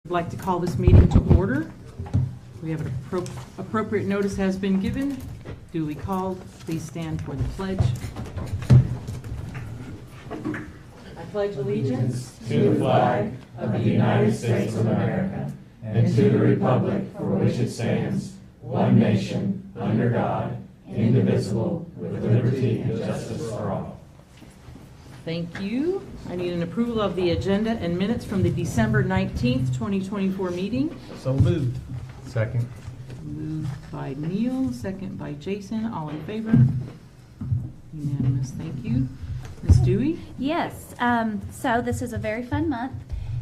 I'd like to call this meeting to order. We have an appropriate notice has been given, duly called. Please stand for the pledge. I pledge allegiance to the flag of the United States of America and to the republic for which it stands, one nation, under God, indivisible, with liberty and justice for all. Thank you. I need an approval of the agenda and minutes from the December 19th, 2024 meeting. So moved. Second. Moved by Neil, second by Jason. All in favor? Unanimous. Thank you. Ms. Dewey? Yes. So this is a very fun month,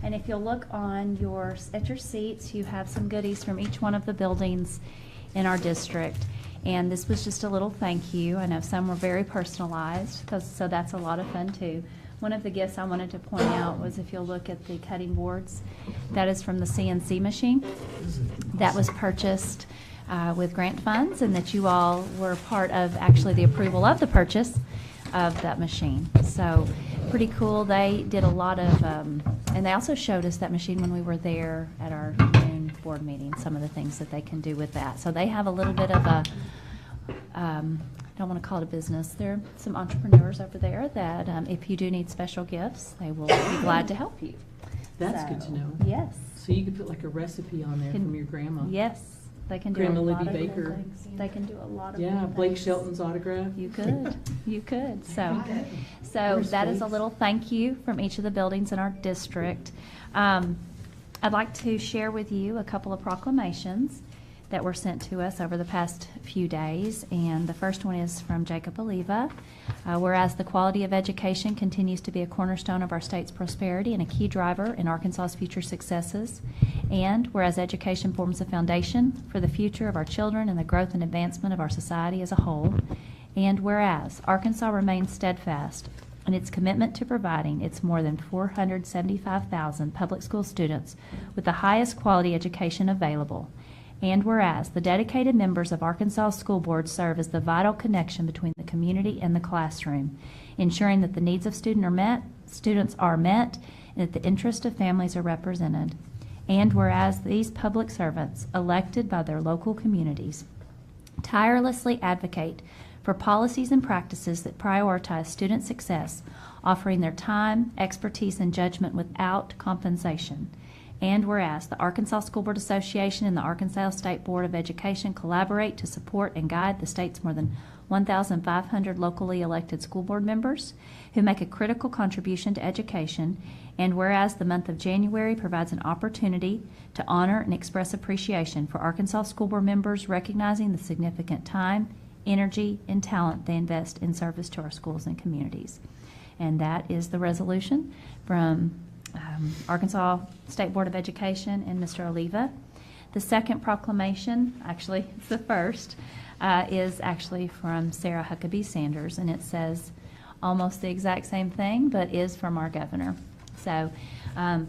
and if you'll look on at your seats, you have some goodies from each one of the buildings in our district. And this was just a little thank you. I know some were very personalized, so that's a lot of fun too. One of the gifts I wanted to point out was, if you'll look at the cutting boards, that is from the CNC machine. That was purchased with grant funds, and that you all were part of actually the approval of the purchase of that machine. So pretty cool. They did a lot of, and they also showed us that machine when we were there at our June board meeting, some of the things that they can do with that. So they have a little bit of a, I don't want to call it a business. There are some entrepreneurs over there that if you do need special gifts, they will be glad to help you. That's good to know. Yes. So you could put like a recipe on there from your grandma. Yes. They can do Grandma a lot Libby of Baker. cool things. They can do a lot of Yeah, cool Blake things. Shelton's autograph. You could. You could. So Where's that is a Blake's? little thank you from each of the buildings in our district. I'd like to share with you a couple of proclamations that were sent to us over the past few days. And the first one is from Jacob Oliva. Whereas the quality of education continues to be a cornerstone of our state's prosperity and a key driver in Arkansas's future successes. And whereas education forms the foundation for the future of our children and the growth and advancement of our society as a whole. And whereas Arkansas remains steadfast in its commitment to providing its more than 475,000 public school students with the highest quality education available. And whereas the dedicated members of Arkansas School Board serve as the vital connection between the community and the classroom, ensuring that the needs of students are met, and that the interests of families are represented. And whereas these public servants, elected by their local communities, tirelessly advocate for policies and practices that prioritize student success, offering their time, expertise, and judgment without compensation. And whereas the Arkansas School Board Association and the Arkansas State Board of Education collaborate to support and guide the state's more than 1,500 locally elected school board members who make a critical contribution to education. And whereas the month of January provides an opportunity to honor and express appreciation for Arkansas school board members, recognizing the significant time, energy, and talent they invest in service to our schools and communities. And that is the resolution from Arkansas State Board of Education and Mr. Oliva. The second proclamation, actually it's the first, is actually from Sarah Huckabee Sanders, and it says almost the exact same thing, but is from our governor. So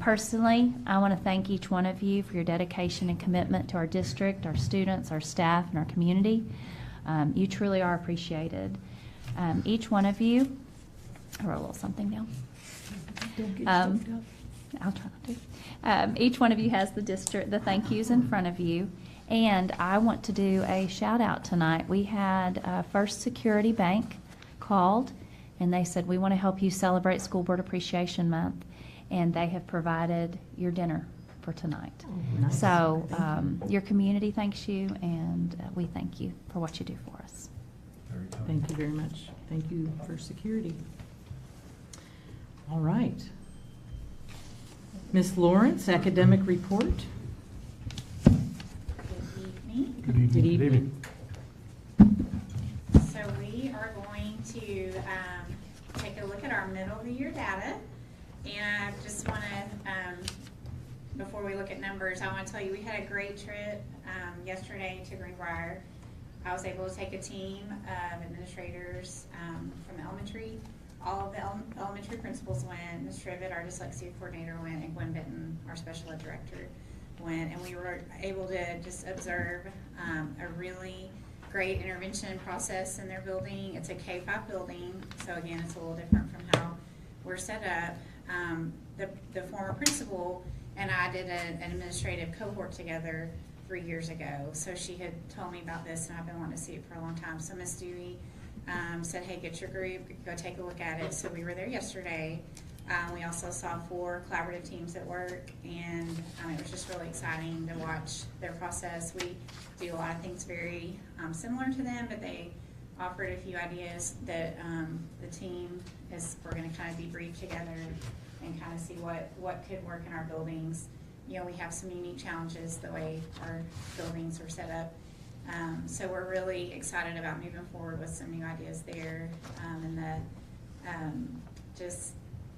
personally, I want to thank each one of you for your dedication and commitment to our district, our students, our staff, and our community. You truly are appreciated. Each one of you, I wrote a little something down. Don't get stuffed up. I'll try not to. Each one of you has the thank yous in front of you. And I want to do a shout out tonight. We had First Security Bank called, and they said, we want to help you celebrate School Board Appreciation Month. And they have provided your dinner for tonight. Oh, nice. So your community thanks you, and we thank you for what you do for us. Thank you very much. Thank you for security. All right. Ms. Lawrence, academic report. Good evening. Good evening. So we are going to take a look at our middle of the year data. And I just want to, before we look at numbers, I want to tell you we had a great trip yesterday to Greenbrier. I was able to take a team of administrators from elementary. All of the elementary principals went. Ms. Trivet, our dyslexia coordinator, went, and Gwen Benton, our special ed director, went. And we were able to just observe a really great intervention process in their building. It's a K-5 building, so again, it's a little different from how we're set up. The former principal and I did an administrative cohort together 3 years ago. So she had told me about this, and I've been wanting to see it for a long time. So Miss Dewey said, hey, get your group, go take a look at it. So we were there yesterday. We also saw 4 collaborative teams at work, and it was just really exciting to watch their process. We do a lot of things very similar to them, but they offered a few ideas that the team we're going to kind of debrief together and kind of see what could work in our buildings. You know, we have some unique challenges the way our buildings are set up. So we're really excited about moving forward with some new ideas there.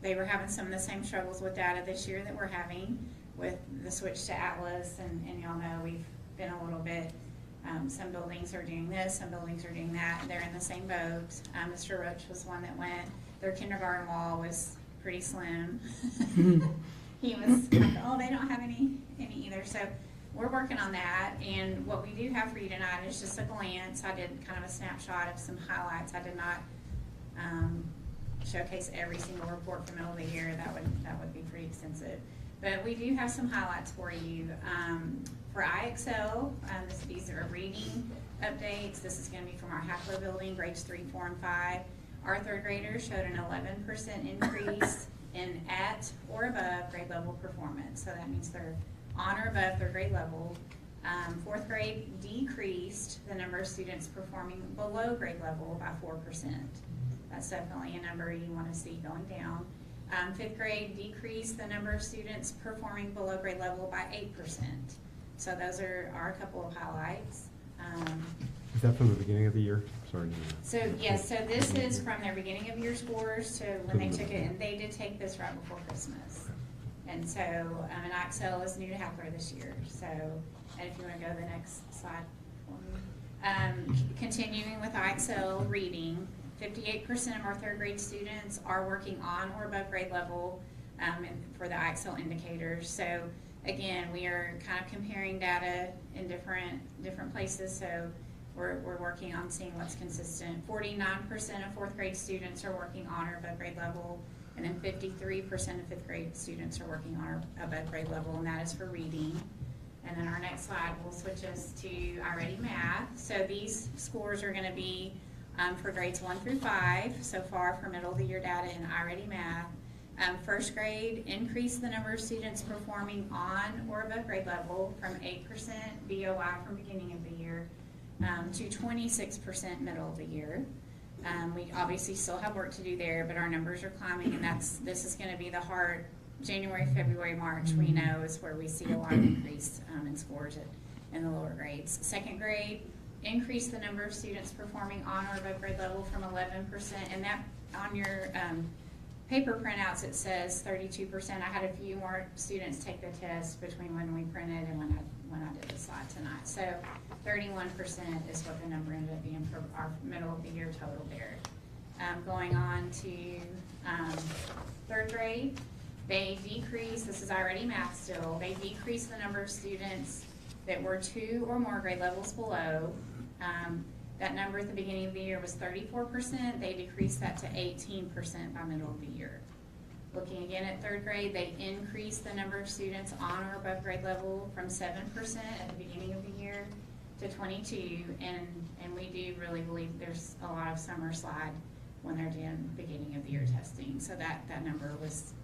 They were having some of the same struggles with data this year that we're having with the switch to Atlas, and y'all know we've been a little bit, some buildings are doing this, some buildings are doing that. They're in the same boat. Mr. Roach was one that went. Their kindergarten wall was pretty slim. He was like, oh, they don't have any either. So we're working on that. And what we do have for you tonight is just a glance. I did kind of a snapshot of some highlights. I did not showcase every single report for middle of the year. That would be pretty extensive. But we do have some highlights for you. For IXL, these are reading updates. This is going to be from our Hackler building, grades 3, 4, and 5. Our third graders showed an 11% increase in at or above grade level performance. So that means they're on or above their grade level. Fourth grade decreased the number of students performing below grade level by 4%. That's definitely a number you want to see going down. Fifth grade decreased the number of students performing below grade level by 8%. So those are a couple of highlights. Is that from the beginning of the year? Sorry. So yes, so this is from their beginning of year scores to when they took it, and they did take this right before Christmas. And so, and IXL is new to Hackler this year. So, and if you want to go to the next slide for me. Continuing with IXL reading, 58% of our third grade students are working on or above grade level for the IXL indicators. So again, we are kind of comparing data in different places. So we're working on seeing what's consistent. 49% of fourth grade students are working on or above grade level, and then 53% of fifth grade students are working on or above grade level, and that is for reading. And then our next slide will switch us to iReady Math. So these scores are going to be for grades 1 through 5 so far for middle of the year data in iReady Math. First grade increased the number of students performing on or above grade level from 8% BOI from beginning of the year to 26% middle of the year. We obviously still have work to do there, but our numbers are climbing, and this is going to be the hard January, February, March. We know is where we see a lot of increase in scores in the lower grades. Second grade increased the number of students performing on or above grade level from 11%, and that on your paper printouts it says 32%. I had a few more students take the test between when we printed and when I did the slide tonight. So 31% is what the number ended up being for our middle of the year total there. Going on to third grade, they decreased, this is iReady Math still, they decreased the number of students that were 2 or more grade levels below. That number at the beginning of the year was 34%. They decreased that to 18% by middle of the year. Looking again at third grade, they increased the number of students on or above grade level from 7% at the beginning of the year to 22%. And we do really believe there's a lot of summer slide when they're doing beginning of the year testing. So that number was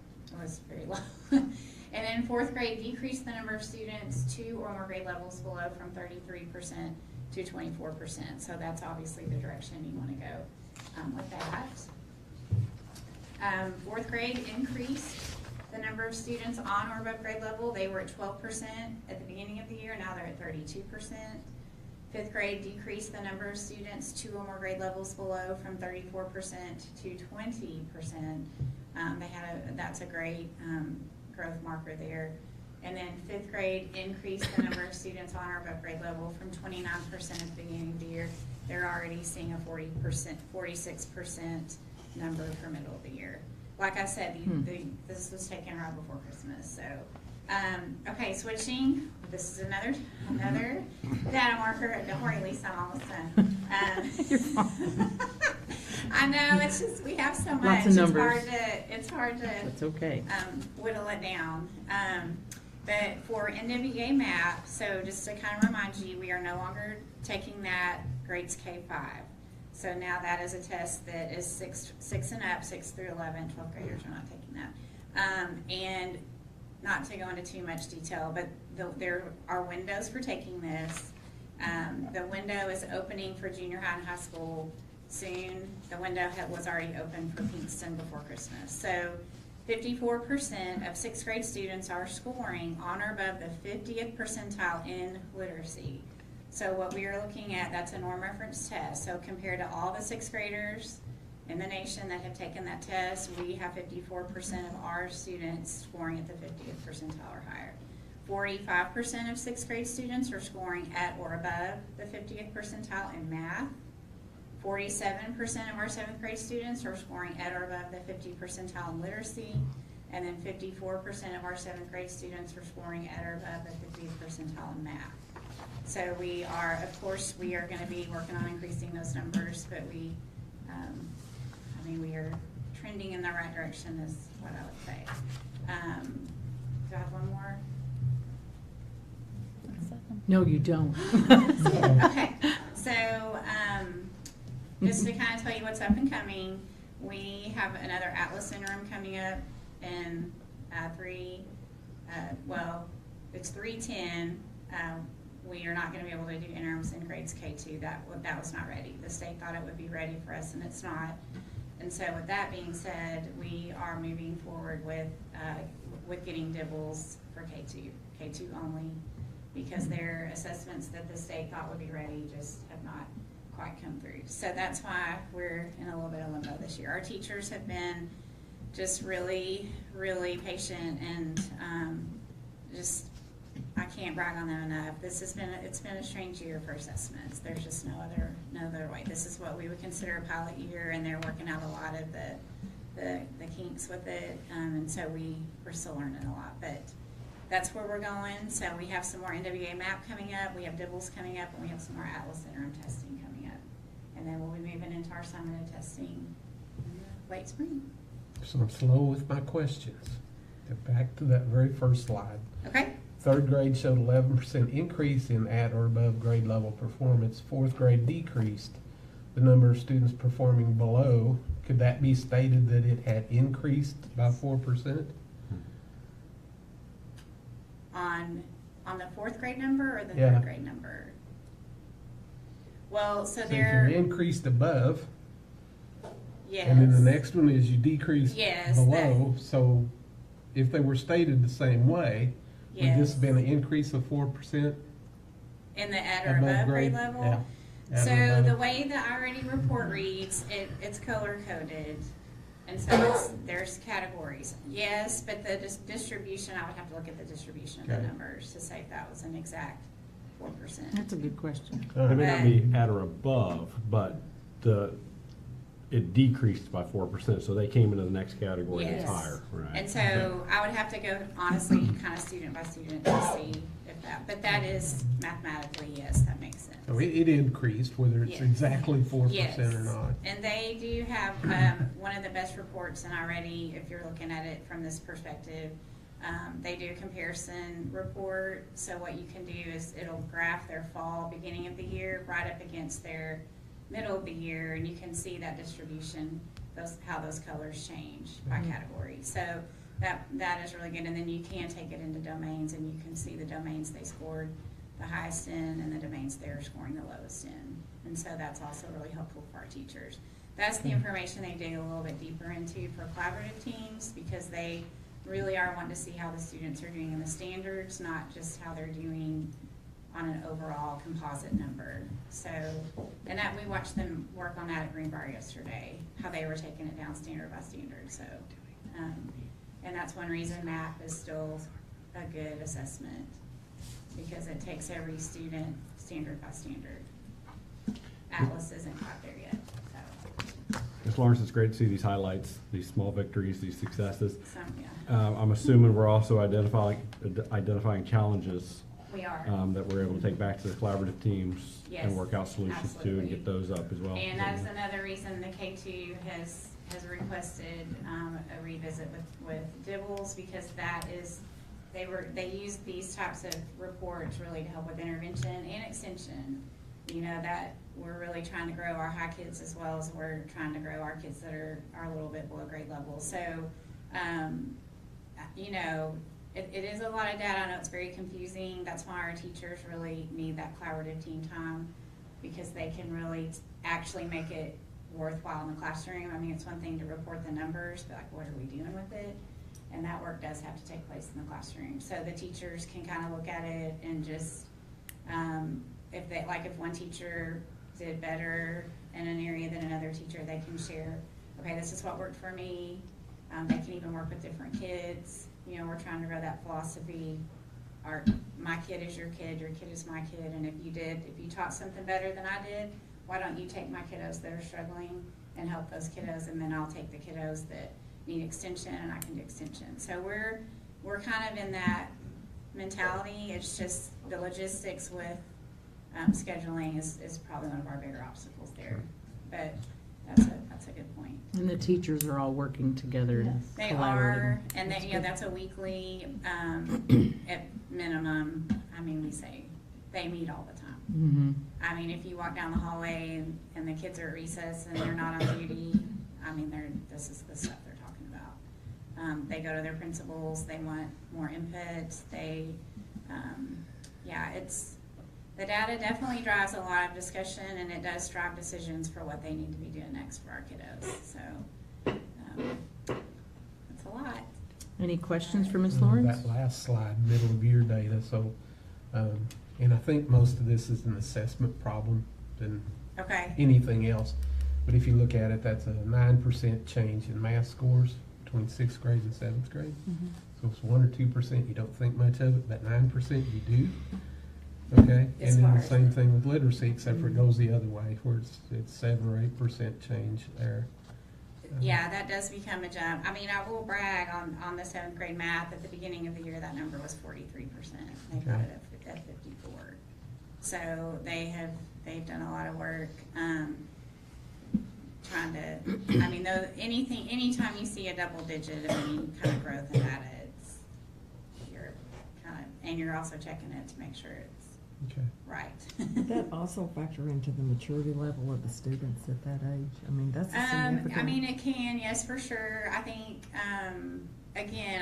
very low. And then fourth grade decreased the number of students 2 or more grade levels below from 33% to 24%. So that's obviously the direction you want to go with that. Fourth grade increased the number of students on or above grade level. They were at 12% at the beginning of the year. Now they're at 32%. Fifth grade decreased the number of students 2 or more grade levels below from 34% to 20%. That's a great growth marker there. And then fifth grade increased the number of students on or above grade level from 29% at the beginning of the year. They're already seeing a 46% number for middle of the year. Like I said, this was taken right before Christmas. So, okay, switching. This is another data marker. Don't worry, Lisa, I'm almost done. You're fine. I know, it's just, we have so much. Lots of numbers. It's hard to That's okay. whittle it down. But for NWA MAP, so just to kind of remind you, we are no longer taking that grades K-5. So now that is a test that is 6 and up, 6 through 11, 12th graders are not taking that. And not to go into too much detail, but there are windows for taking this. The window is opening for junior high and high school soon. The window was already open for Kingston before Christmas. So 54% of 6th grade students are scoring on or above the 50th percentile in literacy. So what we are looking at, that's a norm reference test. So compared to all the 6th graders in the nation that have taken that test, we have 54% of our students scoring at the 50th percentile or higher. 45% of 6th grade students are scoring at or above the 50th percentile in math. 47% of our 7th grade students are scoring at or above the 50th percentile in literacy. And then 54% of our 7th grade students are scoring at or above the 50th percentile in math. So we are, of course, we are going to be working on increasing those numbers, but we are trending in the right direction is what I would say. Do I have one more? No, you don't. Okay, so just to kind of tell you what's up and coming, we have another Atlas interim coming up in it's 310. We are not going to be able to do interims in grades K2. That was not ready. The state thought it would be ready for us, and it's not. And so with that being said, we are moving forward with getting DIBELS for K2 only, because their assessments that the state thought would be ready just have not quite come through. So that's why we're in a little bit of limbo this year. Our teachers have been just really, really patient, and I can't brag on them enough. It's been a strange year for assessments. There's just no other way. This is what we would consider a pilot year, and they're working out a lot of the kinks with it, and so we're still learning a lot. But that's where we're going. So we have some more NWA MAP coming up, we have DIBELS coming up, and we have some more Atlas interim testing coming up. And then we'll be moving into our summative testing in the late spring. So I'm slow with my questions. Get back to that very first slide. Okay. 3rd grade showed 11% increase in at or above grade level performance. 4th grade decreased the number of students performing below. Could that be stated that it had increased by 4%? On the 4th grade number or the Yeah. 3rd grade number? Well, so So they're, if you increased above, yes. and then the next one is you decreased Yes, below, so if they were stated the same way, would this Yes. have been an increase of 4%? In the at or above grade level? Yeah. At or So above. the way the I-ready report reads, it's color coded. And so there's categories. Yes, but the distribution, I would have to look at the distribution of the Okay. numbers to say if that was an exact 4%. That's a good question. All It right. may not be at or above, but it decreased by 4%, so they came into the next category that's Yes. higher, right? And so I would have to go honestly, kind of student by student to see if that, but that is mathematically, yes, that makes sense. So it increased, whether it's Yes. exactly 4% Yes. or not. And they do have one of the best reports in already, if you're looking at it from this perspective. They do a comparison report, so what you can do is it'll graph their fall beginning of the year right up against their middle of the year, and you can see that distribution, how those colors change by category. So that is really good, and then you can take it into domains, and you can see the domains they scored the highest in, and the domains they're scoring the lowest in. And so that's also really helpful for our teachers. That's the information they dig a little bit deeper into for collaborative teams, because they really are wanting to see how the students are doing in the standards, not just how they're doing on an overall composite number. So, and that, we watched them work on that at Greenbrier yesterday, how they were taking it down standard by standard. So, and that's one reason MAP is still a good assessment, because it takes every student standard by standard. Atlas isn't quite there yet, so. Ms. Lawrence, it's great to see these highlights, these small victories, these successes. Some, yeah. I'm assuming we're also identifying challenges We are. that we're able to take back to the collaborative teams Yes, and work out solutions to and get those up as well. And that's another reason the K2 has requested a revisit with Dibbles, because that is, they use these types of reports really to help with intervention and extension. You know, that we're really trying to grow our high kids as well as we're trying to grow our kids that are a little bit below grade level. So, you know, it is a lot of data. I know it's very confusing. That's why our teachers really need that collaborative team time, because they can really actually make it worthwhile in the classroom. I mean, it's one thing to report the numbers, but like, what are we doing with it? And that work does have to take place in the classroom. So the teachers can kind of look at it and just, if they, like if one teacher did better in an area than another teacher, they can share, okay, this is what worked for me. They can even work with different kids. You know, we're trying to grow that philosophy. My kid is your kid is my kid, and if you taught something better than I did, why don't you take my kiddos that are struggling and help those kiddos, and then I'll take the kiddos that need extension and I can do extension. So we're kind of in that mentality. It's just the logistics with scheduling is probably one of our bigger obstacles there. But that's a good point. And the teachers are all working together and They collaborating. are, and then, you know, that's a weekly, at minimum. I mean, we say they meet all the time. Mm-hmm. I mean, if you walk down the hallway and the kids are at recess and they're not on duty, I mean, this is the stuff they're talking about. They go to their principals, they want more input, the data definitely drives a lot of discussion, and it does drive decisions for what they need to be doing next for our kiddos. So, that's a lot. Any questions for Ms. Lawrence? That last slide, middle of year data, so, and I think most of this is an assessment problem than Okay. anything else. But if you look at it, that's a 9% change in math scores between 6th grade and 7th grade. Mm-hmm. So it's 1 or 2%, you don't think much of it, but 9% you do. Okay, As and then far the as- same thing with literacy, except for it goes the other way, where it's 7 or 8% change there. Yeah, that does become a jump. I mean, I will brag on the 7th grade math. At the beginning of the year, that number was 43%. They got Okay. it at 54. So they've done a lot of work trying to. I mean, anytime you see a double digit of any kind of growth in data, you're also checking it to make sure it's Okay. right. Would that also factor into the maturity level of the students at that age? I mean, that's a significant. I mean, it can, yes, for sure. I think, again,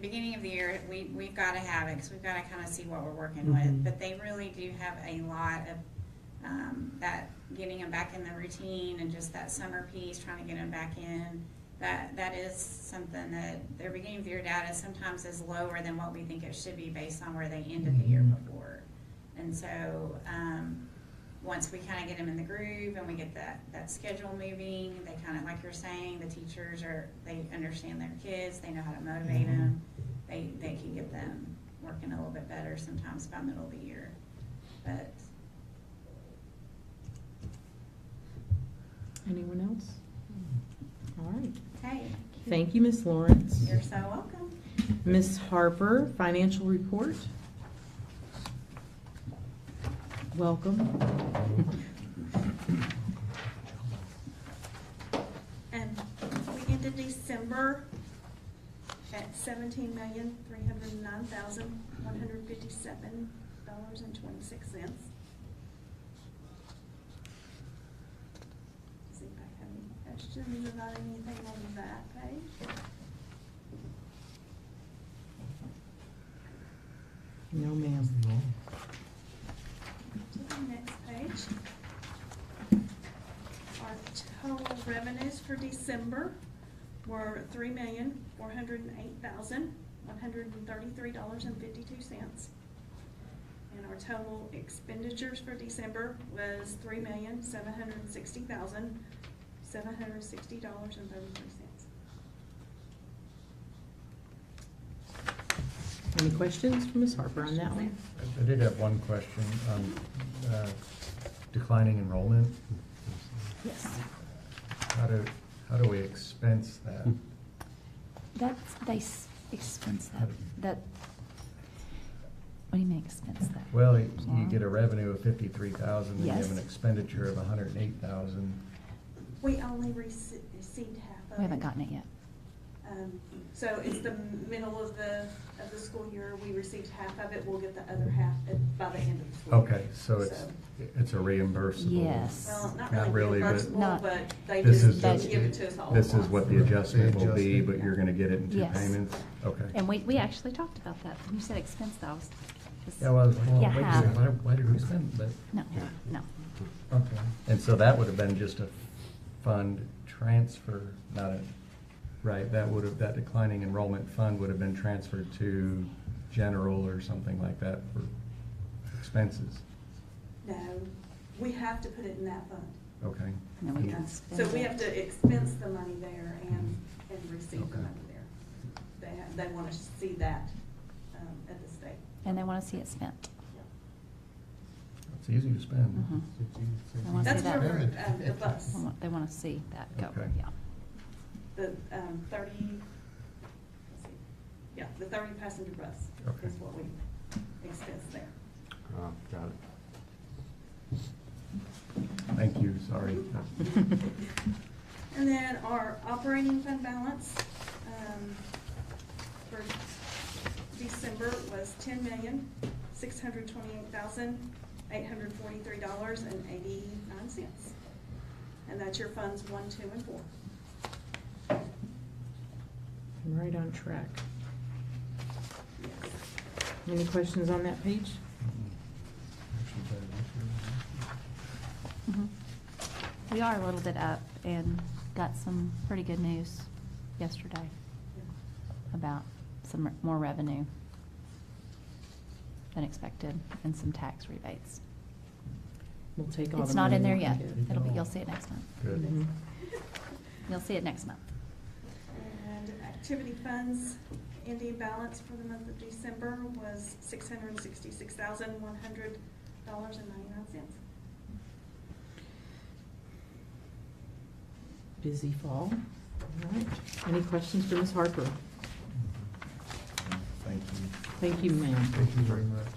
beginning of the year, we've got to have it, because we've got to kind of see what we're working with. But they really do have a lot of that, getting them back in the routine, and just that summer piece, trying to get them back in. That is something that their beginning of the year data sometimes is lower than what we think it should be based on where they ended the year before. And so, once we kind of get them in the groove and we get that schedule moving, they kind of, like you're saying, the teachers they understand their kids, they know how to motivate them, they can get them working a little bit better sometimes by middle of the year. But Anyone else? All right. hey, Thank you, Ms. Lawrence. you're so welcome. Ms. Harper, financial report. Welcome. And we ended December at $17,309,157.26. See if I have any questions about anything on that page. No, ma'am. total revenues for December were $3,408,133.52. And our total expenditures for December was $3,760,760.33. Any questions for Ms. Harper on that one? I did have one question on declining enrollment. Yes. How do we expense that? Expense that, what do you mean expense that? Well, you get a revenue of 53,000, and you Yes. have an expenditure of 108,000. We only received half of it. We haven't gotten it yet. So it's the middle of the school year, we received half of it, we'll get the other half by the end of the school year. Okay, so it's a reimbursable. Yes. Well, not Not really really, but reimbursable, but they this is just just- give it to us all at This is once. what the adjustment will be, but you're gonna get it in 2 Yes. payments? Okay. And we actually talked about that. When you said expense, that was. Yeah, well, I was like, well, Yeah, wait a half. second, why did we spend that? No, no. Okay. And so that would have been just a fund transfer, not a, right, that declining enrollment fund would have been transferred to general or something like that for expenses. No, we have to put it in that fund. Okay. And then we can Yeah. spend So we it. have to expense the money there and receive the Okay. money there. They want to see that at the state. And they want to see it spent. It's easy to spend. Mhm. They wanna see That's that. for the bus, They want to see that go, Okay. yeah. the 30, let's see, yeah, the 30 passenger bus Okay. is what we expense there. Got it. Thank you, sorry. And then our operating fund balance for December was $10,628,843.89. And that's your funds 1, 2, and 4. I'm right on track. Yes. Any questions on that page? Mhm. We are a little bit up and got some pretty good news yesterday about some more revenue than expected and some tax rebates. We'll take all the It's not in money there we yet. can get. You'll see it next month. Good. Mhm. You'll see it next month. And activity funds ending balance for the month of December was $666,100.99. Busy fall. All right. Any questions for Ms. Harper? Thank you. Thank you, ma'am. Thank you very much.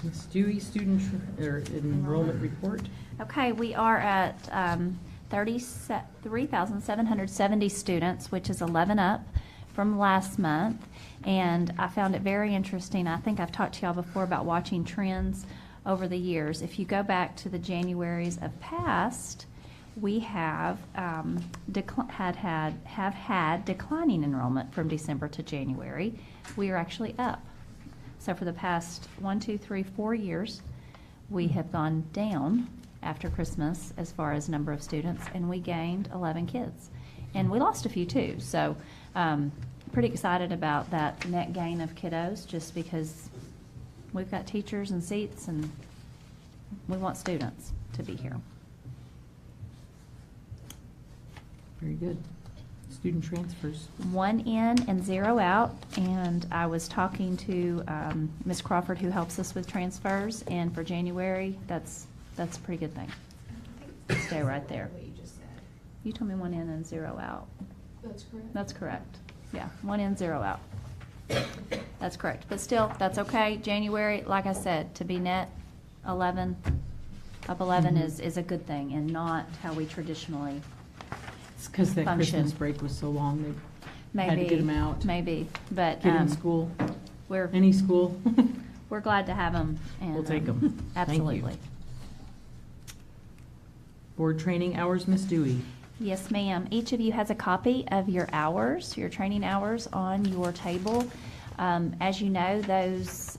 Ms. Dewey, student enrollment report. Okay, we are at 3,770 students, which is 11 up from last month. And I found it very interesting. I think I've talked to y'all before about watching trends over the years. If you go back to the Januaries of past, we have had declining enrollment from December to January. We are actually up. So for the past 4 years, we have gone down after Christmas as far as number of students, and we gained 11 kids. And we lost a few too, so pretty excited about that net gain of kiddos, just because we've got teachers and seats, and we want students to be here. Very good. Student transfers. 1 in and 0 out, and I was talking to Ms. Crawford, who helps us with transfers, and for January, that's a pretty good thing. Stay right there. What you just said. You told me 1 in and 0 out. That's correct. That's correct. Yeah, 1 in, 0 out. That's correct. But still, that's okay. January, like I said, to be net 11, up 11 is a good thing, and not how we traditionally It's because that function. Christmas break was so long, they maybe. had to get them out. Maybe, but Get in school, we're any school. we're glad to have them. And, We'll take 'em. Thank you. Absolutely. Board training hours, Ms. Dewey. Yes, ma'am. Each of you has a copy of your hours, your training hours on your table. As you know, those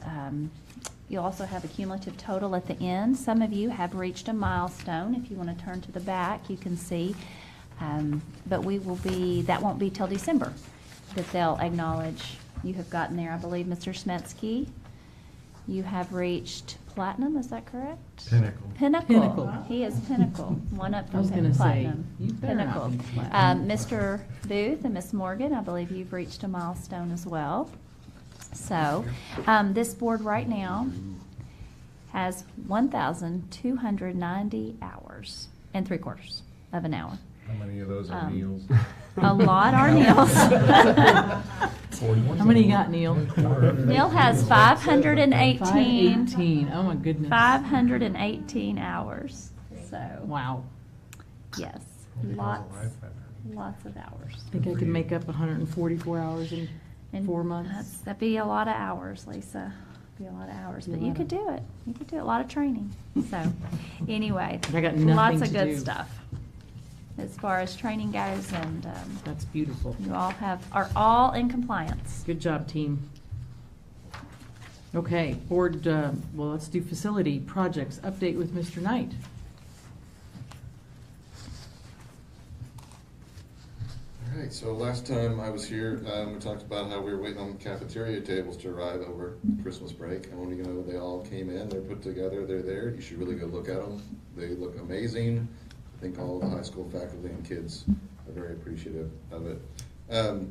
You'll also have a cumulative total at the end. Some of you have reached a milestone. If you want to turn to the back, you can see. But that won't be till December that they'll acknowledge you have gotten there. I believe, Mr. Smetsky, you have reached platinum, is that correct? Pinnacle. Pinnacle. He is pinnacle, one up I from was gonna say, platinum. you better not Pinnacle. be platinum. Mr. Booth and Miss Morgan, I believe you've reached a milestone as well. So, this board right now has 1,290 hours and 3/4 of an hour. How many of those are meals? A lot are Neil's. How many you got, Neil? Neil has 518, 518, oh my goodness. 518 hours. So, Wow. yes, lots of hours. I think I can make up 144 hours in And 4 months. That'd be a lot of hours, Lisa. Be a lot of hours, Be a but you lot could do it. You could do a lot of training. So, anyway, I got nothing lots of to good do. stuff as far as training goes, and That's beautiful. you all are all in compliance. Good job, team. Okay, board, well, let's do facility projects. Update with Mr. Knight. All right, so last time I was here, we talked about how we were waiting on cafeteria tables to arrive over Christmas break. I want you to know they all came in, they're put together, they're there. You should really go look at them. They look amazing. I think all the high school faculty and kids are very appreciative of it.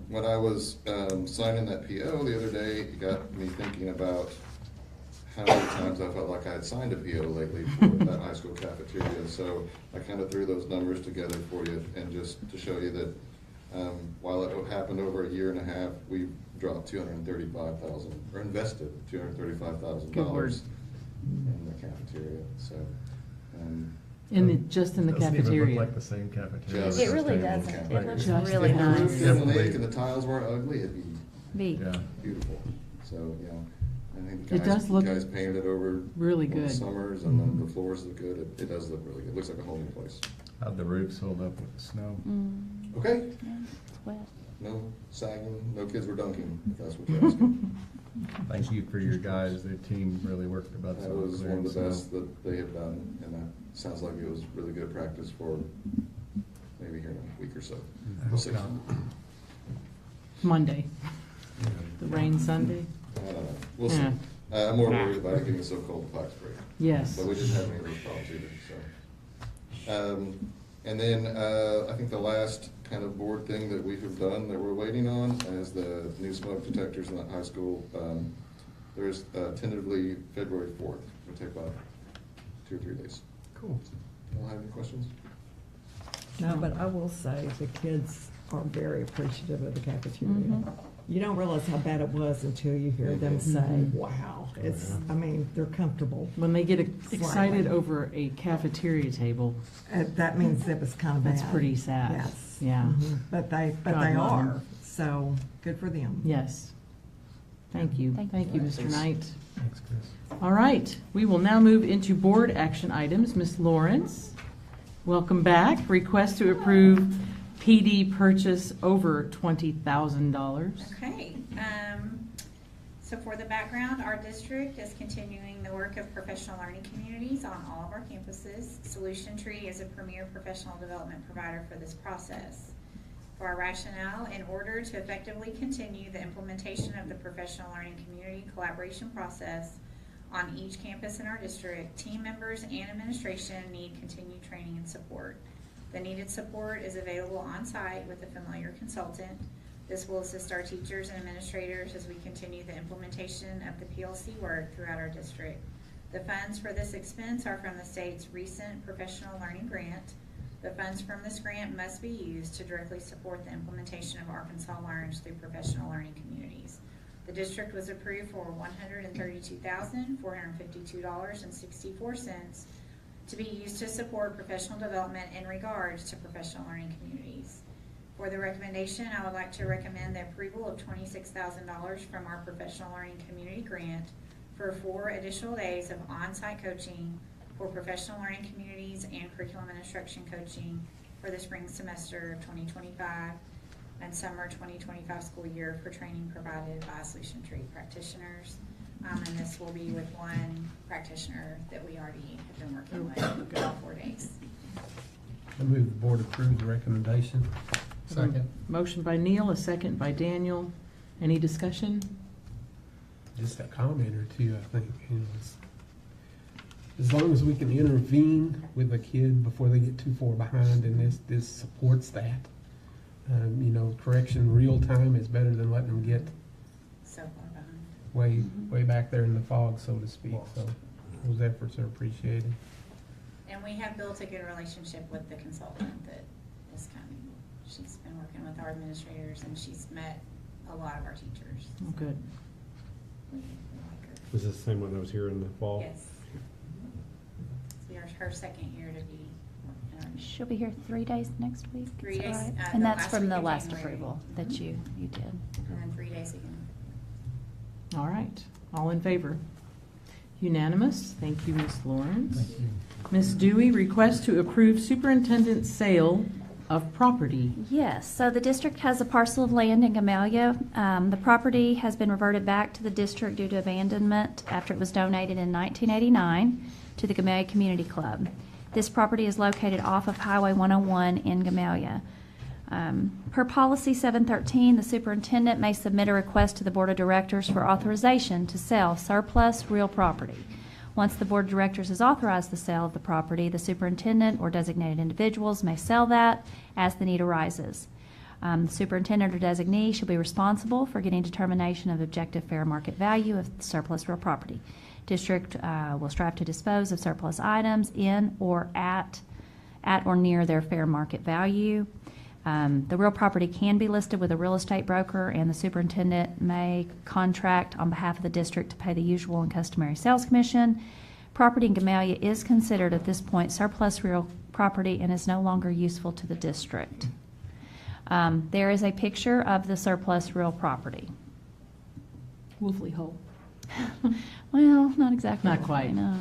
When I was signing that PO the other day, it got me thinking about how many times I felt like I had signed a PO lately for that high school cafeteria. So I kind of threw those numbers together for you, and just to show you that while it happened over a year and a half, we dropped $235,000, or invested $235,000 Good word. in the cafeteria. So. Just in the Doesn't even cafeteria. look like the same cafeteria. Just It really staying on doesn't. campus. It looks Just really in the If the roof nice. didn't leak and the tiles weren't ugly, it'd be Be. Yeah. beautiful. So, yeah. I think It does look guys painted it over really one of the good. summers, and then the floors look good. It does look really good. It looks like a whole new place. How'd the roofs hold up with the snow? Okay, Yeah, it's wet. no sagging, no kids were dunking, if that's what you're asking. Thank you for your guys, their team really worked about That was one of the best that they have done, and that sounds like it was really good practice for maybe here in a week or so. We'll see. Monday. The rain Sunday? I don't know. We'll see. Yeah. I'm more worried about it getting so cold the pipes break. Yes. But we didn't have any of those problems either, so. And then, I think the last kind of board thing that we have done that we're waiting on is the new smoke detectors in the high school. There's tentatively February 4th. It'll take about 2 or 3 days. Cool. Anyone have any questions? No, but I will say the kids are very appreciative of the cafeteria. Mhm. You don't realize how bad it was until you hear them say, wow, it's, I mean, they're comfortable. When they get excited Slightly. over a cafeteria table, That means it was kind of bad. that's pretty sad. Yes. Yeah. Mhm. But they God love them. are, so good for them. Yes. Thank you. Thank Thank you, Mr. Knight. Thanks, Chris. All right, we will now move into board action items. Ms. Lawrence, welcome back. Request to approve PD purchase over $20,000. Okay, so for the background, our district is continuing the work of professional learning communities on all of our campuses. Solution Tree is a premier professional development provider for this process. For our rationale, in order to effectively continue the implementation of the professional learning community collaboration process on each campus in our district, team members and administration need continued training and support. The needed support is available on-site with a familiar consultant. This will assist our teachers and administrators as we continue the implementation of the PLC work throughout our district. The funds for this expense are from the state's recent professional learning grant. The funds from this grant must be used to directly support the implementation of Arkansas Learns through professional learning communities. The district was approved for $132,452.64 to be used to support professional development in regards to professional learning communities. For the recommendation, I would like to recommend the approval of $26,000 from our professional learning community grant for 4 additional days of on-site coaching for professional learning communities and curriculum and instruction coaching for the spring semester of 2025 and summer 2025 school year for training provided by Solution Tree practitioners. And this will be with one practitioner that we already have been working with all 4 days. I move the board approve the recommendation. Motion by Neil, a second by Daniel. Any discussion? Just a comment or two, I think, as long as we can intervene with a kid before they get too far behind, and this supports that. Correction real time is better than letting them get So far behind. way back there in the fog, so to speak. So those efforts are appreciated. And we have built a good relationship with the consultant that is coming. She's been working with our administrators and she's met a lot of our teachers. Oh, good. We like her. Was this the same one that was here in the fall? Yes. It's her second year to be. She'll be here 3 days next week. 3 is that days, right? the And that's last from week the of last January. approval that you did. And then 3 days again. All right, all in favor? Unanimous. Thank you, Ms. Lawrence. Ms. Dewey, request to approve superintendent's sale of property. Yes, so the district has a parcel of land in Gamaliel. The property has been reverted back to the district due to abandonment after it was donated in 1989 to the Gamaliel Community Club. This property is located off of Highway 101 in Gamaliel. Per Policy 713, the superintendent may submit a request to the Board of Directors for authorization to sell surplus real property. Once the Board of Directors has authorized the sale of the property, the superintendent or designated individuals may sell that as the need arises. The superintendent or designee shall be responsible for getting determination of objective fair market value of surplus real property. District will strive to dispose of surplus items in or at or near their fair market value. The real property can be listed with a real estate broker, and the superintendent may contract on behalf of the district to pay the usual and customary sales commission. Property in Gamaliel is considered at this point surplus real property and is no longer useful to the district. There is a picture of the surplus real property. Wolfley Hole. Well, not exactly. Not quite. No.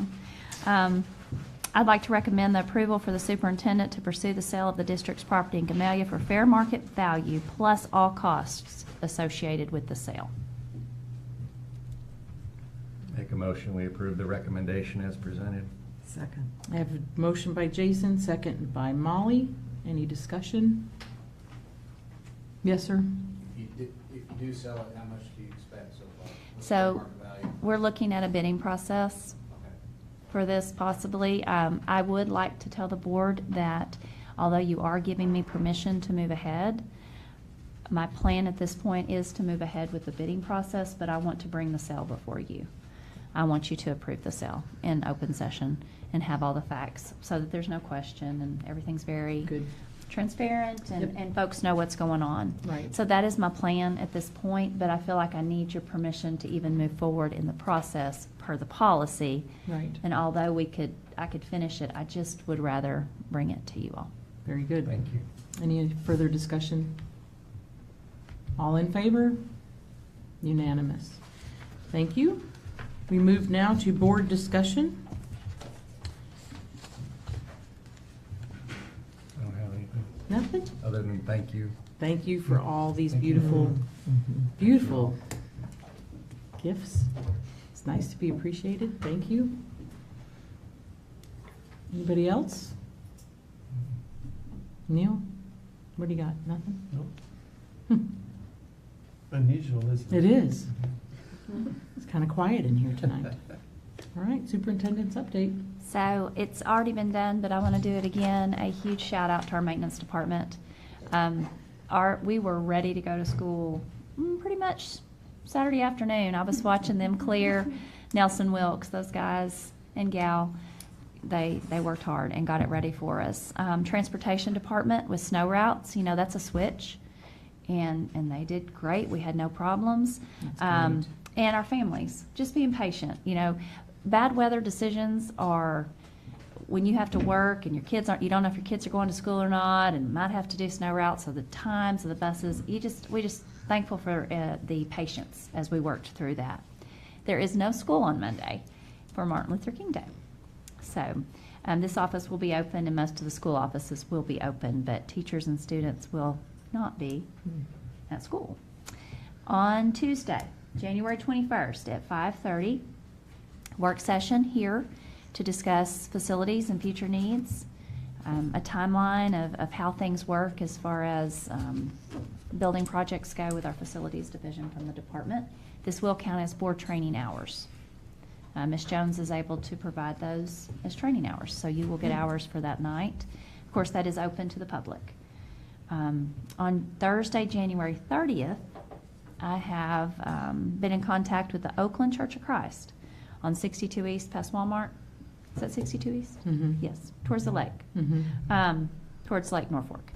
I'd like to recommend the approval for the superintendent to pursue the sale of the district's property in Gamaliel for fair market value plus all costs associated with the sale. Make a motion, we approve the recommendation as presented. Second. I have a motion by Jason, second by Molly. Any discussion? Yes, sir? If you do sell it, how much do you expect so far? What's the So market value? we're looking at a bidding process for this possibly. I would like to tell the board that although you are giving me permission to move ahead, my plan at this point is to move ahead with the bidding process, but I want to bring the sale before you. I want you to approve the sale in open session and have all the facts so that there's no question and everything's very Good. transparent and, Yep. and folks know what's going on. Right. So that is my plan at this point, but I feel like I need your permission to even move forward in the process per the policy. Right. And although I could finish it, I just would rather bring it to you all. Very good. Thank you. Any further discussion? All in favor? Unanimous. Thank you. We move now to board discussion. I don't have anything, Nothing? other than thank you. Thank you for all these beautiful, beautiful gifts. It's nice to be appreciated. Thank you. Anybody else? Neil, what do you got? Nothing? Nope. Unusual, isn't it? It is. It's kind of quiet in here tonight. All right, superintendent's update. So it's already been done, but I want to do it again. A huge shout out to our maintenance department. We were ready to go to school pretty much Saturday afternoon. I was watching them clear Nelson Wilkes, those guys and gal. They worked hard and got it ready for us. Transportation department with snow routes, that's a switch. And they did great. We had no problems. That's great. And our families, just being patient. Bad weather decisions are when you have to work and your kids you don't know if your kids are going to school or not, and might have to do snow routes, so the times of the buses, we just thankful for the patience as we worked through that. There is no school on Monday for Martin Luther King Day. So this office will be open and most of the school offices will be open, but teachers and students will not be at school. On Tuesday, January 21st at 5:30, work session here to discuss facilities and future needs, a timeline of how things work as far as building projects go with our facilities division from the department. This will count as board training hours. Ms. Jones is able to provide those as training hours, so you will get hours for that night. Of course, that is open to the public. On Thursday, January 30th, I have been in contact with the Oakland Church of Christ on 62 East past Walmart. Is that 62 East? Mhm. Yes, towards the lake, Mhm. towards Lake Norfolk.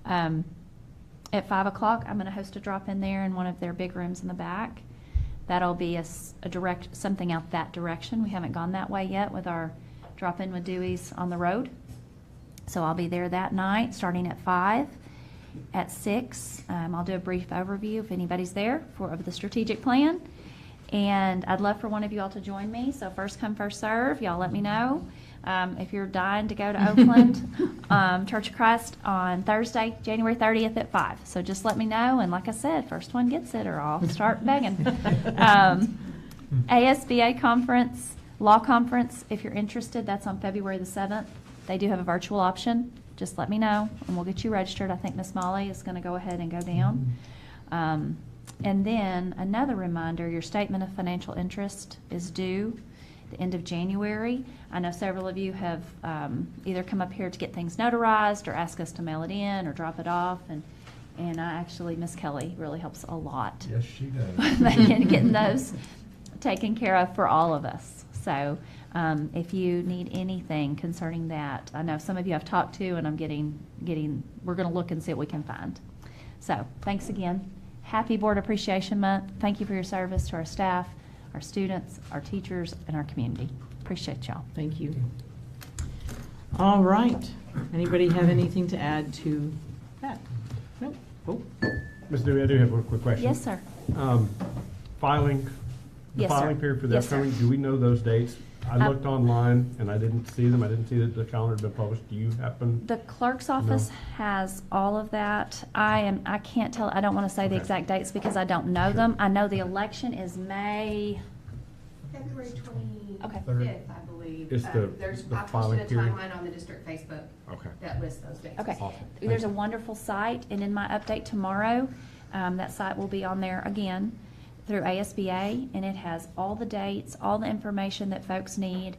At 5 o'clock, I'm going to host a drop-in there in one of their big rooms in the back. That'll be a direct, something out that direction. We haven't gone that way yet with our drop-in with Dewey's on the road. So I'll be there that night, starting at 5. At 6, I'll do a brief overview if anybody's there of the strategic plan. And I'd love for one of you all to join me. So first come, first serve. Y'all let me know. If you're dying to go to Oakland, Church of Christ on Thursday, January 30th at 5. So just let me know. And like I said, first one gets it or I'll start begging. ASBA conference, law conference, if you're interested, that's on February the 7th. They do have a virtual option. Just let me know and we'll get you registered. I think Miss Molly is going to go ahead and go down. And then another reminder, your statement of financial interest is due the end of January. I know several of you have either come up here to get things notarized or ask us to mail it in or drop it off. And I actually, Miss Kelly really helps a lot. Yes, she does. in getting those taken care of for all of us. So if you need anything concerning that, I know some of you I've talked to and I'm getting, we're going to look and see what we can find. So thanks again. Happy Board Appreciation Month. Thank you for your service to our staff, our students, our teachers, and our community. Appreciate y'all. Thank you. All right. Anybody have anything to add to that? Nope. Oh. Ms. Dewey, I do have one quick question. Yes, sir. Filing, the Yes, sir. filing period for the Yes, sir. upcoming, do we know those dates? I looked online and I didn't see them. I didn't see that the calendar had been published. Do you happen? The clerk's office has all of that. I can't tell, I don't want to say the Okay. exact dates because I don't know them. I know the election is May. February Okay. 25th, I believe. Is the- There's, the I filing posted a period? timeline on the district Facebook Okay. that lists those dates. Okay. Awesome. There's a Thank you. wonderful site, and in my update tomorrow, that site will be on there again through ASBA, and it has all the dates, all the information that folks need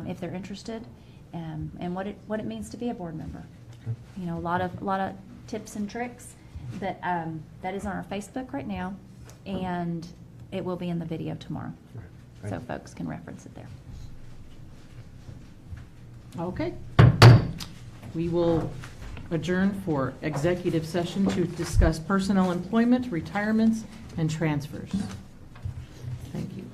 if they're interested, and what it means to be a board member. Okay. You know, a lot of tips and tricks that is on our Facebook right now, and it will be in the video tomorrow, Okay. Thank so you. folks can reference it there. Okay. We will adjourn for executive session to discuss personnel employment, retirements, and transfers. Thank you.